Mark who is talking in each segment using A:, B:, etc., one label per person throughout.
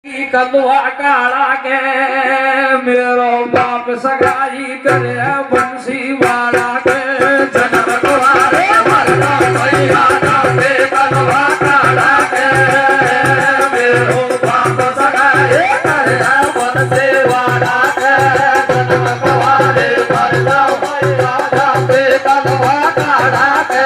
A: कलवा काला के मेरो बाप सगाई करे बंसी वाला के जन्म कुआरे मरना भैया पे कलवा काला के मेरो बाप सगाई करे बंसी वाला के जन्म कुआरे मरना भैया पे कलवा काला के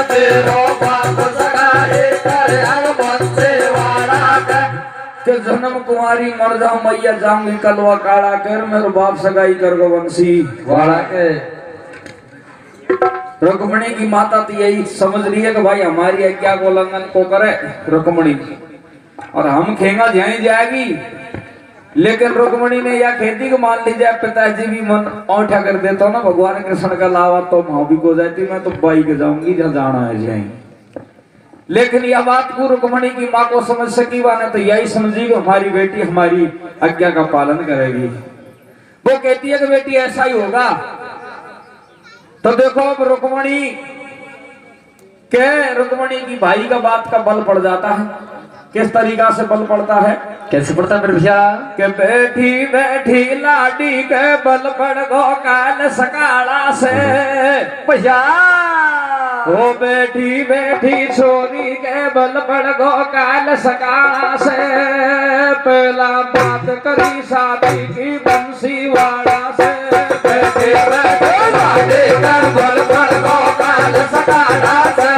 A: मेरो बाप सगाई करे बंसी वाला के जन्म कुमारी मर जाऊं मैया जाऊंगी कलवा काला कर मेरे बाप सगाई कर गो बंसी वाला के। रुक्मणी की माता तो यही समझ रही है कि भाई हमारी आज्ञा को उल्लंघन को करे रुक्मणी और हम खेंगा जाए जाएगी, लेकिन रुक्मणी ने या खेती को मान ली जाए पिताजी भी मन औठा कर देता ना भगवान कृष्ण का लावा तो भाभी को जाती मैं तो बाई के जाऊंगी जहाँ जाना है जाएंगी। लेकिन यह बात को रुक्मणी की माँ को समझ सकी वाने तो यही समझी कि हमारी बेटी हमारी आज्ञा का पालन करेगी। वो कहती है कि बेटी ऐसा ही होगा। तो देखो अब रुक्मणी की भाई का बात का बल पड़ जाता है। किस तरीका से बल पड़ता है,
B: कैसे पड़ता है भैया?
A: के बैठी बैठी लाडी के बल पड़ गो काल सकाला से
B: भैया।
A: ओ बैठी बैठी छोरी के बल पड़ गो काल सकाला से पहला बात करी शादी की बंसी वाला से बैठी बैठी लाडी के बल पड़ गो काल सकाला से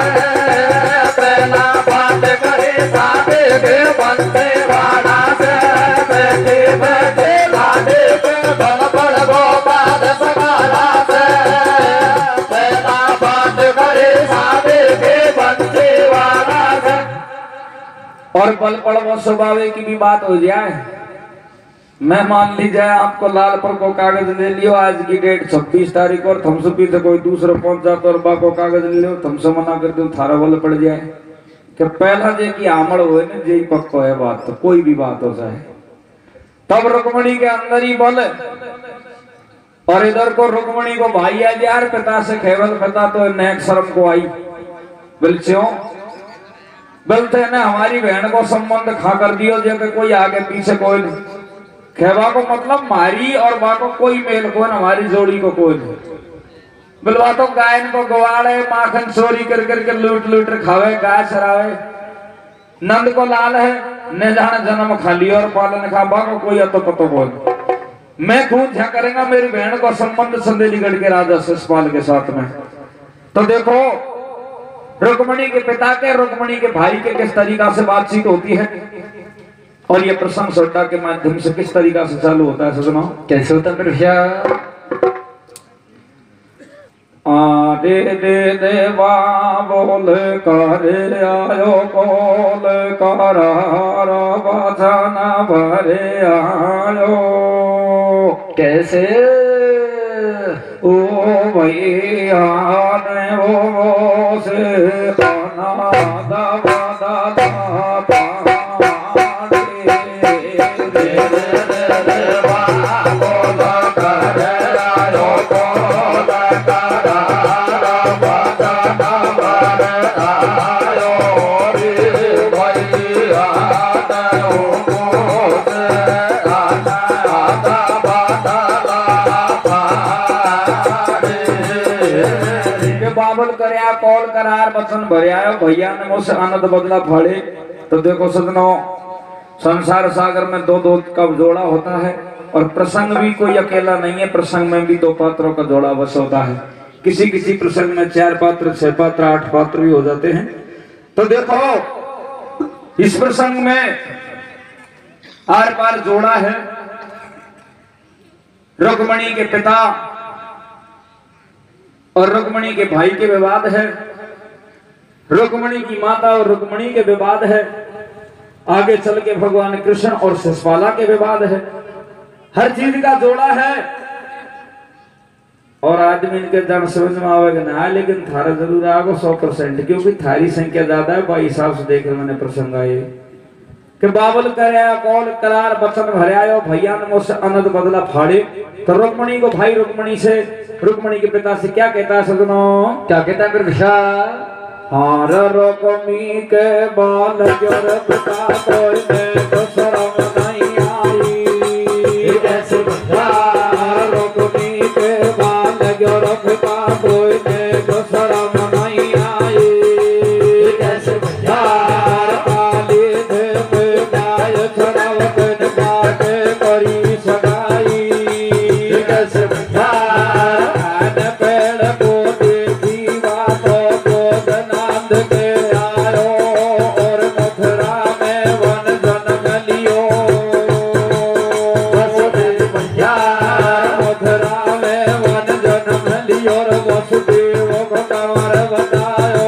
A: पहला बात करी शादी की बंसी वाला से बैठी बैठी लाडी के बल पड़ गो काल सकाला से पहला बात करी और बल पड़वा स्वभावे की भी बात हो जाए। मैं मान ली जाए आपको लाल पर को कागज ले लियो आज की डेट 26 तारीख और थमसे पीछे कोई दूसरा पहुंच जाता और बाको कागज ले लियो थमसे मना कर दो थारा बल पड़ जाए कि पहला जे की आमड़ हो ना जे पक्को है बात तो कोई भी बात हो जाए। तब रुक्मणी के अंदर ही बल और इधर को रुक्मणी को भाई आज यार पिता से खेवल पिता तो नेक शर्म को आई बोलते ना हमारी बहन को संबंध खा कर दियो जो कोई आगे पीछे कोई नहीं खेवा को मतलब मारी और बा को कोई मेल को हमारी जोड़ी को कोई नहीं बिलवा तो गायन को गवाड़े माखन चोरी कर करके लूट लूट खावे गाय चरावे नंद को लाल है न जाने जन्म खा लिया और पालन खा बा को कोई अतो पतो कोई मैं खूब झा करेगा मेरी बहन को संबंध संदेलीगढ़ के राजा शिषपाल के साथ में। तो देखो रुक्मणी के पिता के रुक्मणी के भाई के किस तरीका से बातचीत होती है और ये प्रसंग श्रद्धा के माध्यम से किस तरीका से चालू होता है सुनो
B: कैसे होता है भैया?
A: आडे दे देवा बोल करे आयो कोल करारा बचना भरे आयो
B: कैसे
A: ओ भैया ने वो से खाना दवा बाबल करया कॉल करार बचन भरे आयो भैया ने मुझसे आनंद बदला फाड़े। तो देखो सजनों संसार सागर में दो दो का जोड़ा होता है और प्रसंग भी कोई अकेला नहीं है, प्रसंग में भी दो पात्रों का जोड़ा बस होता है। किसी किसी प्रसंग में 4 पात्र 6 पात्र 8 पात्र भी हो जाते हैं। तो देखो इस प्रसंग में आर पार जोड़ा है रुक्मणी के पिता और रुक्मणी के भाई के विवाद है, रुक्मणी की माता और रुक्मणी के विवाद है, आगे चल के भगवान कृष्ण और शिषपाला के विवाद है। हर चीज का जोड़ा है और आदमी इनके जन समझ में आवेगा ना, लेकिन थारा जरूर आगो 100% क्योंकि थारी संख्या ज्यादा है। भाई हिसाब से देख मैंने प्रसंग आए कि बाबल करे कौल करार बचन भरे आयो भैया ने मुझसे अनंत बदला फाड़े। तो रुक्मणी को भाई रुक्मणी के पिता से क्या कहता है सजनों?
B: क्या कहता है भैया?
A: हार रोकमी के बाल जोर पिता कोई ने तो शर्म नहीं आई।
B: कैसे भैया
A: रोकमी के बाल जोर पिता कोई ने तो शर्म नहीं आई।
B: कैसे भैया
A: काली देव गाय छड़ाव कन बाटे करी सगाई।
B: कैसे भैया
A: कान पेड़ को देखी बातों को जनांद के आयो और मथुरा में वन जन्म लियो।
B: वसुदेव भैया
A: मथुरा में वन जन्म लियो और वसुदेव को कंवर बतायो।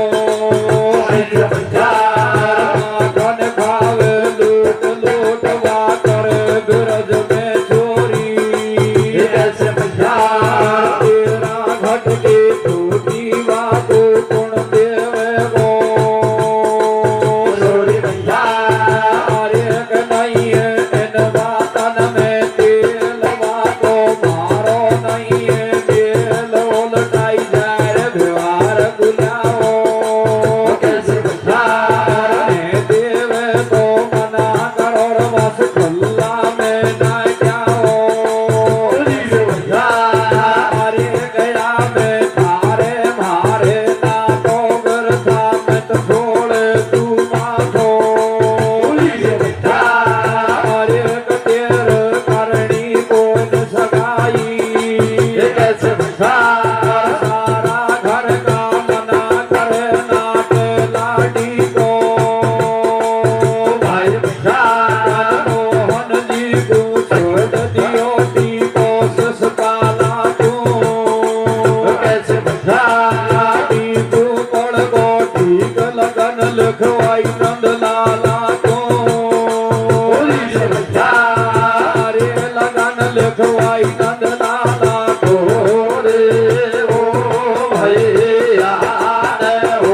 B: कैसे भैया
A: धन खावे लूट लूटवा करे बिरज में चोरी।
B: कैसे भैया
A: तेरा घट के टूटी बाबू गुण देवे गो।
B: छोड़ी भैया
A: अरे नहीं है इन बातन में तेल बातो मारो नहीं है तेल उलटाई जाए रे व्यवहार गुलाओ।
B: कैसे भैया
A: देवे तो मना करो रे बस खुल्ला में ना जाओ।
B: भैया
A: अरे गया मैं तारे मारे ना तो गरथा में तो छोड़े तू माथो।
B: भैया
A: अरे तेर करनी कोई सगाई।
B: कैसे भैया
A: सारा घर का मना करे नाट लाडी को।
B: भाई भैया
A: मोहन जी को छोड़ दियो दीपो ससकाला क्यों।
B: कैसे भैया
A: तू पड़ गो ठीक लगन लिखवाई नंद लाला को।
B: भैया
A: अरे लगन लिखवाई नंद लाला को।
B: रे ओ भैया ओ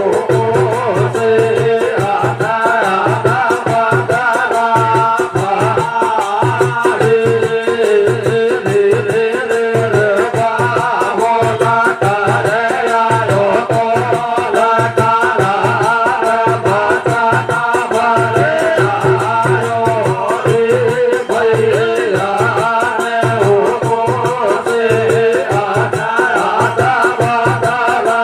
B: से आना बादारा रे रे रे रे बाबो लाटार आयो तो लाटारा बादारा भरे आयो रे भैया ओ से आना बादारा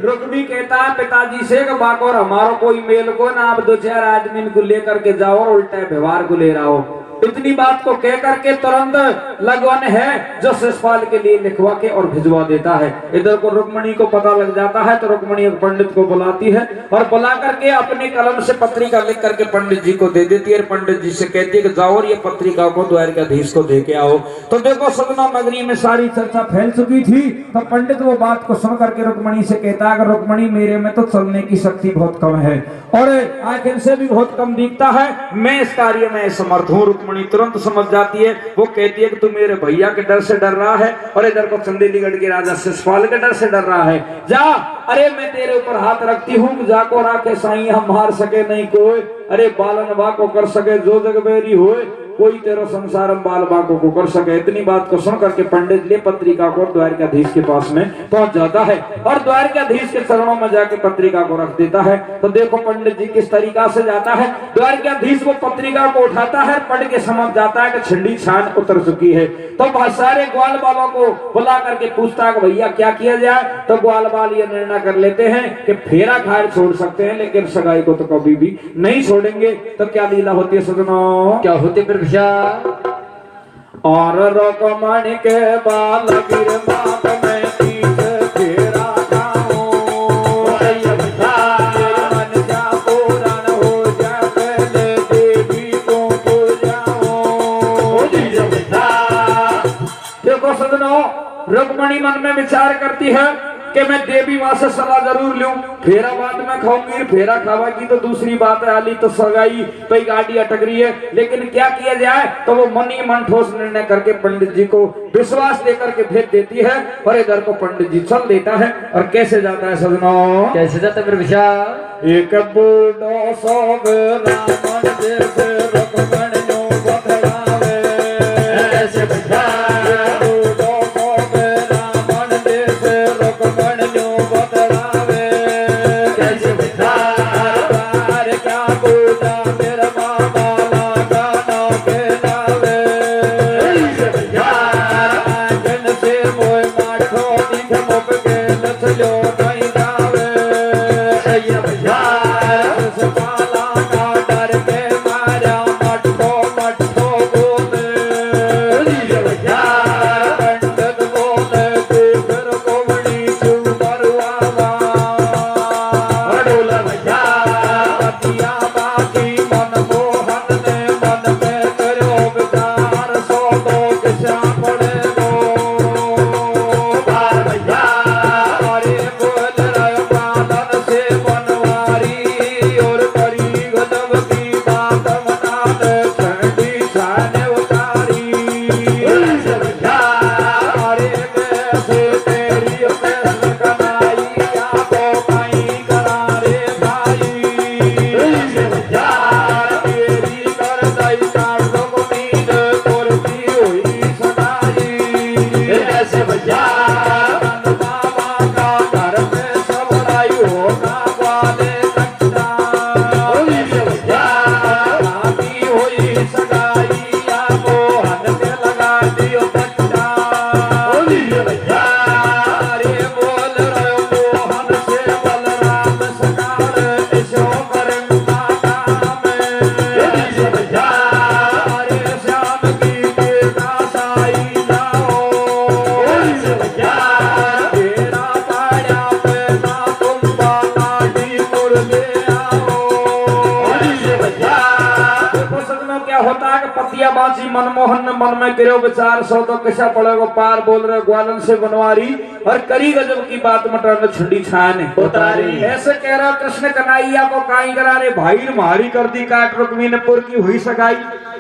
A: रुक्मी कहता है पिताजी से कि बाकोर हमारो कोई मेल को ना आप दो चार आदमी को लेकर के जाओ और उल्टा व्यवहार को ले रहा हो। इतनी बात को कह करके तुरंत लगवन है जो शिषपाल के लिए लिखवा के और भिजवा देता है। इधर को रुक्मणी को पता लग जाता है तो रुक्मणी एक पंडित को बुलाती है और बुला करके अपने कलम से पत्रिका लिख करके पंडित जी को दे देती है। पंडित जी से कहती है कि जाओ और ये पत्रिका को द्वारकाधीश को दे के आओ। तो देखो सदना नगरी में सारी चर्चा फैल चुकी थी। तो पंडित वो बात को सुन करके रुक्मणी से कहता है कि रुक्मणी मेरे में तो चलने की शक्ति बहुत कम है और आंखें से भी बहुत कम दिखता है। मैं इस कार्य में समर्थ हूँ। रुक्मणी तुरंत समझ जाती है। वो कहती है कि तू मेरे भैया के डर से डर रहा है और इधर को चंदेलीगढ़ के राजा शिषपाल के डर से डर रहा है। जा अरे मैं तेरे ऊपर हाथ रखती हूँ जाको राखे साई हम मार सके नहीं कोई। अरे बालन बाको कर सके जो जगबेरी होए कोई तेरो संसार बाल बाको को कर सके। इतनी बात को सुन करके पंडित ले पत्रिका को द्वारकाधीश के पास में पहुंच जाता है और द्वारकाधीश के चरणों में जाके पत्रिका को रख देता है। तो देखो पंडित जी किस तरीका से जाता है। द्वारकाधीश वो पत्रिका को उठाता है पढ़ के समझ जाता है कि छिंडी छान उतर चुकी है। तो बहुत सारे ग्वाल बालों को बुला करके पूछता है कि भैया क्या किया जाए। तो ग्वाल बाल ये निर्णय कर लेते हैं कि फेरा खाए छोड़ सकते हैं लेकिन सगाई को तो कभी भी नहीं छोड़ेंगे। तो क्या लीला होती है सजनों।
B: क्या होते भैया
A: और रुक्मणी के बाल गिर माप में पीछे फेरा खाऊं। मन जा पूरन हो जा पहले देवी को पूजाऊं। देखो सजनों रुक्मणी मन में विचार करती है कि मैं देवी मां से सलाह जरूर लूं। फेरा बाद में खाऊंगी फेरा खावागी तो दूसरी बात है। आली तो सगाई पे गाड़ी अटक रही है लेकिन क्या किया जाए। तो वो मन ही मन ठोस निर्णय करके पंडित जी को विश्वास देकर के भेज देती है और इधर को पंडित जी चल देता है। और कैसे जाता है सजनों।
B: कैसे जाता मेरे भैया
A: एक बूढ़ो सोग रावण जैसे रुक्मणी बखड़ावे।
B: कैसे भैया
A: बूढ़ो सोग रावण जैसे
B: पूजा मेरा मामा लागा नाव के नावे जन से मोय माठो दिख मुक के लथलो नहीं जावे सपाला का डर के मारा मठो मठो बोले पंडित बोले तू फिर कोवड़ी चूमर आवा पतिया बाकी मनमोहन ने मन में करो विचार सो तो किसा पड़ेगो अरे बोल रहे पालन से बनवारी और करी गजब की बात बना दे ठंडी छाने उतारी अरे कैसे तेरी फैसल कनाई क्या तो कहीं करा रे भाई तेरी कर दई काट दो उम्मीद तोरती हुई सदाई बाबा का घर में सब लाई होगा वाले कच्चा आती हुई सगाई या मोहन के लगा दियो बच्चा अरे बोल रहे मोहन से बलराम सकार ऐसो करना काम अरे श्याम की बेटा साई जाओ तेरा पाया पे ना तुम बालाडी मुर्गे आओ
A: देखो सजनों क्या होता है कि पतिया बाजी मनमोहन ने मन में करो विचार सो तो कैसा पड़ेगा पार बोल रहे ग्वालन से बनवारी और करी गजब की बात मटर में छुंडी छाने
B: उतारी।
A: ऐसे कह रहा कृष्ण कन्हैया को काई करा रे भाई मारी कर दी काट रुक्मीनपुर की हुई सगाई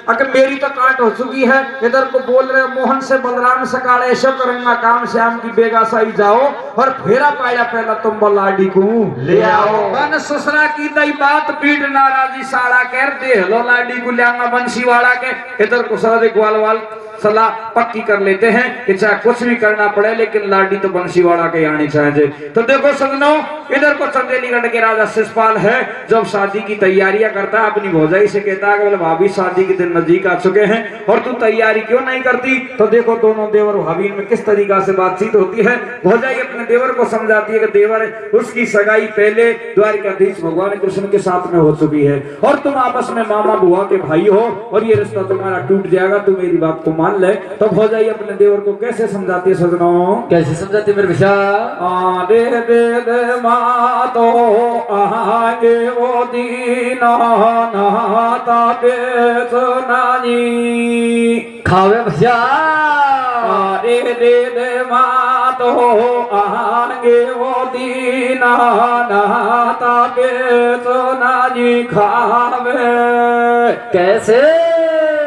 A: अगर मेरी तो काट हो चुकी है इधर को बोल रहे मोहन से बलराम सकाल ऐसा करूंगा काम श्याम की बेगा साई जाओ और फेरा पाया पहला तुम बलाडी को
B: ले आओ
A: बन ससुरा की दई बात पीट नाराजी साड़ा कर दे लो लाडी को लियांगा बंसी वाला के इधर को सारे ग्वालवाल सलाह पक्की कर लेते हैं कि चाहे कुछ भी करना पड़े लेकिन लाडी तो बंसीवाड़ा के आनी चाहिए। तो देखो सजनों इधर को चंदेलीगढ़ के राजा शिषपाल है जब शादी की तैयारियां करता है अपनी भौजाई से कहता है कि बोले भाभी शादी के दिन नजदीक आ चुके हैं और तू तैयारी क्यों नहीं करती। तो देखो दोनों देवर भाभी में किस तरीका से बातचीत होती है। भौजाई अपने देवर को समझाती है कि देवर उसकी सगाई पहले द्वारिकाधीश भगवान कृष्ण के साथ में हो चुकी है और तुम आपस में मामा बुआ के भाई हो और ये रिश्ता तुम्हारा टूट जाएगा, तू मेरी बात को मान ले। तो भौजाई अपने देवर को कैसे समझाती है सजनों,
B: कैसे समझाती मेरे विशा
A: आरे दे मातो आगे वो दीना नाता बेचनानी
B: खावे भैया
A: आरे दे मातो आगे वो दीना नाता बेचनानी खावे
B: कैसे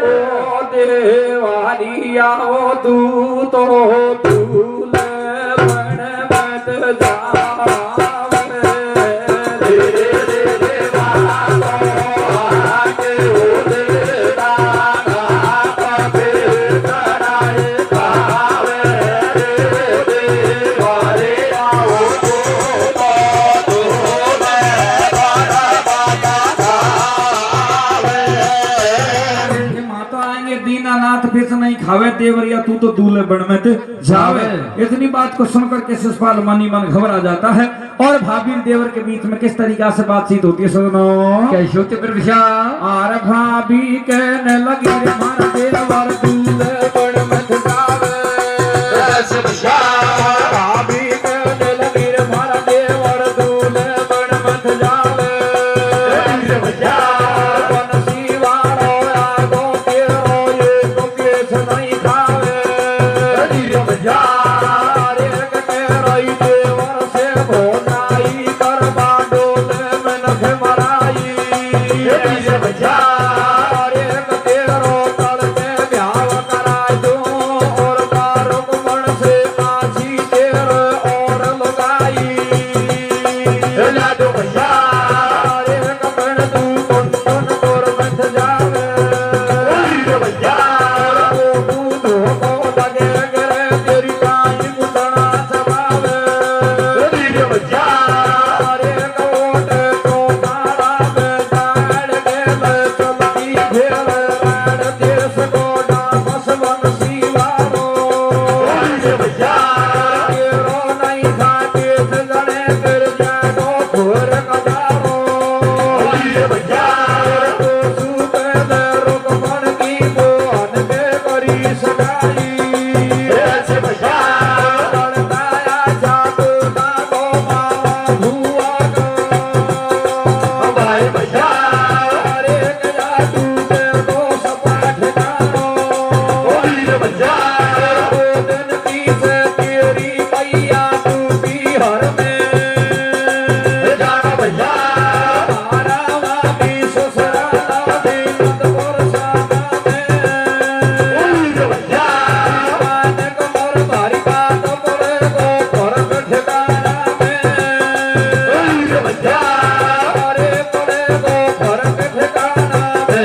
A: ओ देवालिया ओ तू तो दूल्हे बन मत जावे फिर नहीं खावे देवरिया तू तो दूल्हे बन में जावे। इतनी बात को सुनकर के शिषपाल मनी मन घबरा जाता है और भाभी देवर के बीच में किस तरीका से बातचीत होती है सुनो
B: कैसे होती मेरे विशा
A: आर भाभी कहने लगी रे मारा देवर दूल्हे बन में जावे भाभी कहने लगी रे मारा देवर दूल्हे बन में जावे
B: आए भैया
A: अरे गया टूटे को सपाट गानो
B: वीर भैया
A: 2 दिन पीछे तेरी मैया टूटी हर में
B: जाना भैया
A: हमारा वाली ससुराला भी मत बरसाना में
B: वीर भैया
A: मान कमर भारी बात बोले को फर्क ठिकाना में
B: वीर भैया
A: अरे बोले को फर्क ठिकाना में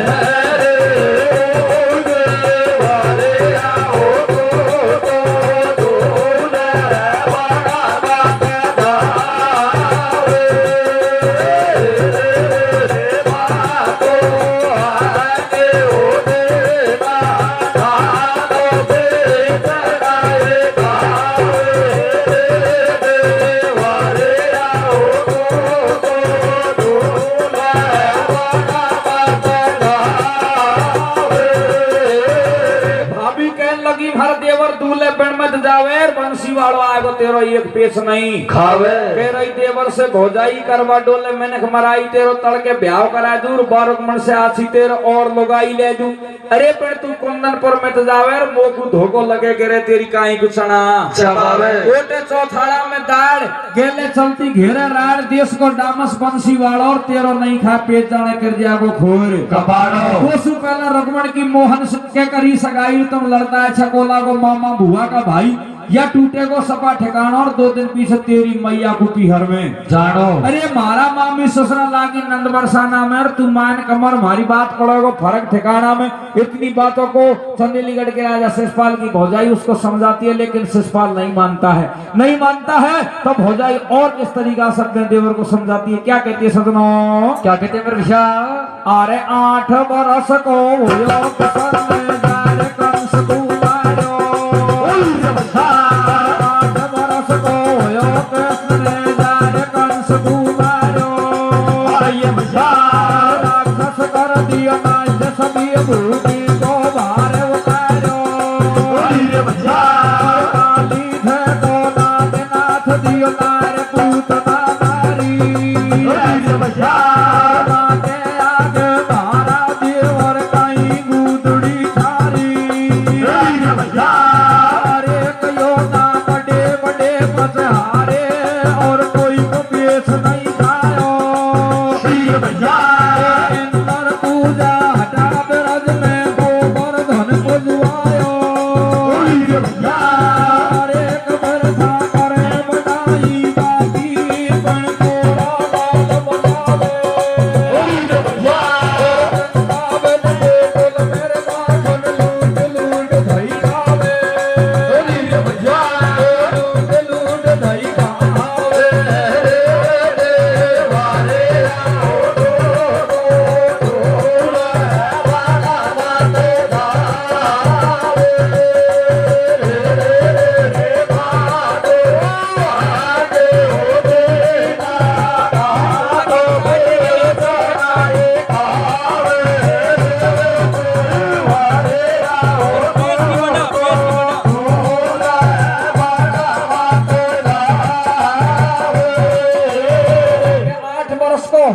A: भाभी कहने लगी भर देवर दूल्हे बन मत जावे बंसी वालो आएगो तेरो एक पेश नहीं
B: खावे
A: कह रही देवर से भौजाई करवा डोले मैंने मराई तेरो तड़के ब्याह करा दूर बारक मन से आसी तेरो और लोगाई ले दू अरे पर तू कुंदन पर मत जावे मोकू धोको लगे करे तेरी काई कुछना
B: चबावे
A: ओटे चौथाड़ा में दाड़ गेले चलती घेरे राड़ देश को डामस बंसी वालो और तेरो नहीं खा पेट जाने कर जागो खोर
B: कपाड़ो
A: कोसु पहला रघुमण की मोहन के करी सगाई तुम लड़ता है छकोला को मामा बुआ का भाई या टूटे को सपा ठिकाना और 2 दिन पीछे तेरी मैया को पीहर में
B: जानो
A: अरे मारा मामी ससुरा लागी नंद बरसाना में और तू मान कमर हमारी बात पड़ोगो फर्क ठिकाना में इतनी बातों को चंदेलीगढ़ के राजा शिषपाल की भौजाई उसको समझाती है लेकिन शिषपाल नहीं मानता है तो भौजाई और इस तरीका से अपने देवर को समझाती है क्या कहती है सजनों क्या कहते हैं मेरे अरे 8 बरस को हुयो किशन में जाने कंस कुमारो 8 बरस को हुयो कृष्ण में जाने कंस कुमारो
B: ये भैया
A: राक्षस कर दियो नाच सभी भूमि को भार उतारो
B: वीर भैया
A: काली थे को नाथ दियो नार पूत नारी
B: वीर भैया
A: के आगे मारा देवर कहीं गुदड़ी थारी
B: वीर भैया
A: अरे कयो ना बड़े बड़े पसहारे और कोई को पेश नहीं खायो
B: वीर भैया
A: इंद्र पूजा हटा ब्रज में गोबर धन को जुआयो
B: वीर भैया
A: अरे कबर था करे बनाई बाकी बन कोड़ा बाल बनावे
B: वीर भैया
A: बाबन गोकुल मेरे बाबन लूट लूट धई खावे
B: वीर भैया
A: लूट लूट धई खावे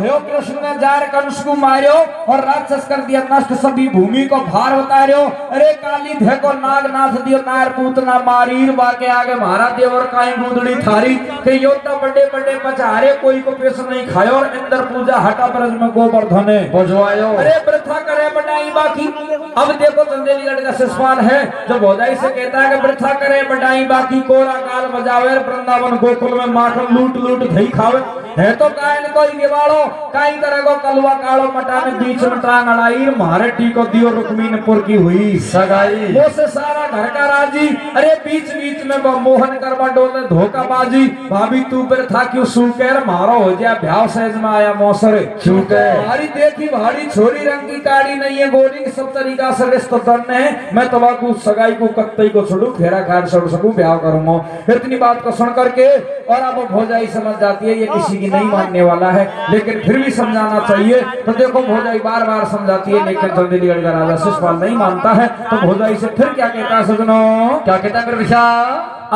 A: हो कृष्ण ने जार कंस को मारियो और राक्षस कर दिया नष्ट सभी भूमि को भार उतारियो अरे काली धे को नाग नाथ दियो नार पूतना मारीर बाके आगे महारा देवर काई गुदड़ी थारी के योद्धा बड़े बड़े पचारे कोई को पेश नहीं खायो और इंद्र पूजा हटा ब्रज में गोवर्धने
B: बजवायो
A: अरे वृथा करे बढ़ाई बाकी अब देखो चंदेलीगढ़ का शिषपाल है जो भौजाई से कहता है कि वृथा करे बढ़ाई बाकी कोरा काल बजावे वृंदावन गोकुल में माखन लूट लूट धई खावे है तो कायन कोई निवाड़ो काई करेगो कलवा कालो मटाने बीच में टांग अड़ाई मारे टीको दियो रुक्मीनपुर की हुई
B: सगाई
A: वो से सारा घर का राजी अरे बीच बीच में वो मोहन करवा डोले धोखाबाजी भाभी तू पर था क्यों सूकर मारो हो जाए ब्याह सहज में आया मौसर
B: चूके
A: हमारी देखी भारी छोरी रंग की काड़ी नहीं है गोरी की सब तरीका से रिश्ता करने है मैं तबाकू सगाई को कत्तई को छोड़ू फेरा खार छोड़ सकूं ब्याह करूंगा इतनी बात को सुन करके और अब भौजाई समझ जाती है ये किसी की नहीं मानने वाला है लेकिन फिर भी समझाना चाहिए तो देखो भौजाई बार बार समझाती है लेकिन चंदेलीगढ़ का राजा शिषपाल नहीं मानता है तो भौजाई से फिर क्या कहता है सजनों
B: क्या कहता है मेरे विशा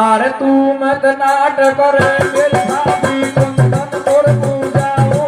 A: अरे तू मत नाटक करे मेरी भाभी कुंदन तोड़ पूजाऊं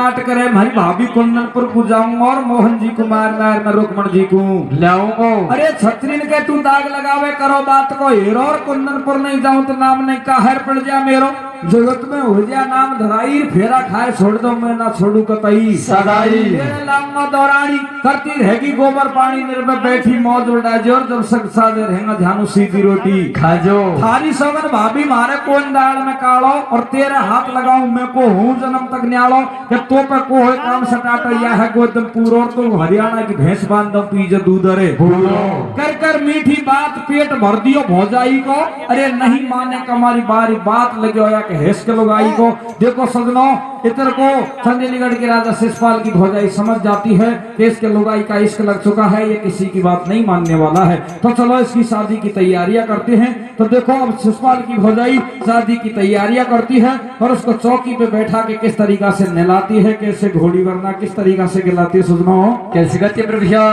A: पाठ करे हमारी भाभी कुंदनपुर को जाऊंगा और मोहन जी को मारना है मैं रुक्मण जी को
B: लाऊंगा।
A: अरे छतरीन के तू दाग लगावे करो बात को हीरो और कुंदनपुर नहीं जाऊं तो नाम नहीं कहर पड़ जा मेरो जगत में हो जा नाम धराई फेरा खाए छोड़ दो मैं ना छोड़ू कतई
B: सदाई
A: तेरे लांगा दौरानी करती रहेगी गोबर पानी निर्भय बैठी मौज उड़ा जोर जब सक सादे रहेगा ध्यानु सीधी रोटी
B: खाजो।
A: थारी सगन भाभी मारे कौन दाल में कालो और तेरा हाथ लगाऊं मैं को हूं जन्म तक न्यालो कि तो पे को है काम सटाटा या है गोदम पूरो तो हरियाणा की भैंस बांध दो पीजे दूध रे कर कर मीठी बात पेट भर दियो भौजाई को अरे नहीं माने कमारी बारी बात लगे या के हेस के लोग आई को देखो सजनों इतर को चंदेलीगढ़ के राजा शिषपाल की भौजाई समझ जाती है कि इसके लुगाई का इश्क लग चुका है ये किसी की बात नहीं मानने वाला है तो चलो इसकी शादी की तैयारियां करते हैं। तो देखो अब शिषपाल की भौजाई शादी की तैयारियां करती है और उसको चौकी पे बैठा के किस तरीका से नहलाती है कैसे घोड़ी वरना किस तरीका से खिलाती है सुनो
B: कैसे करते प्रभुषा।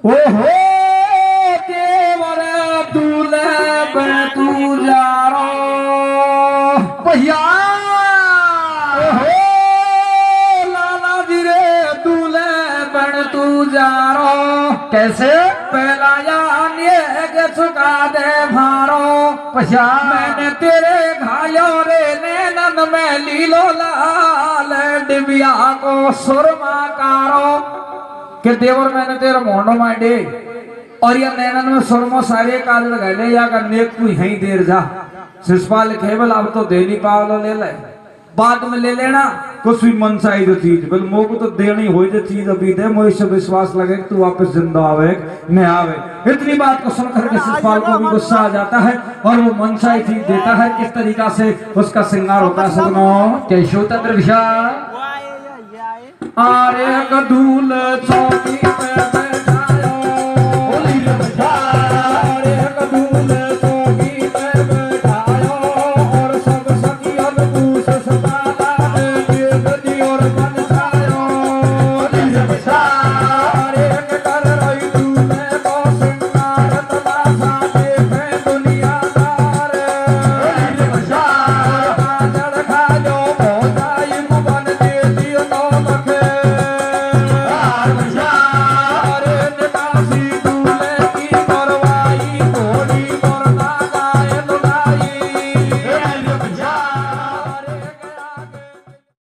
A: ओहो देवर दूल्हे बन तू जारो भैया ओहो लाला जी रे दूल्हे बन तू जारो
B: कैसे
A: पहला यान ये के चुका दे भारो
B: पछा
A: मैंने तेरे घायों रे नैनन में लीलो लाल डिबिया को सुरमा कारो के देवर मैंने तेरा मोहनो मांडे और या नैनन में सुरमो सारे काज लगाए या का नेक तू यहीं देर जा शिषपाल केवल अब तो दे नहीं पावलो ले ले बाद में ले लेना कुछ भी मन चाहिए जो चीज बोल मो को तो देनी हो जो चीज अभी दे मुझे से विश्वास लगे तू वापस जिंदा आवे न आवे। इतनी बात को सुनकर के शिषपाल को भी गुस्सा आ जाता है और वो मनसाई चीज देता है किस तरीका से उसका श्रृंगार होता है सजनो
B: कैसे होता प्रभुषा।
A: आरे कदूल चौकी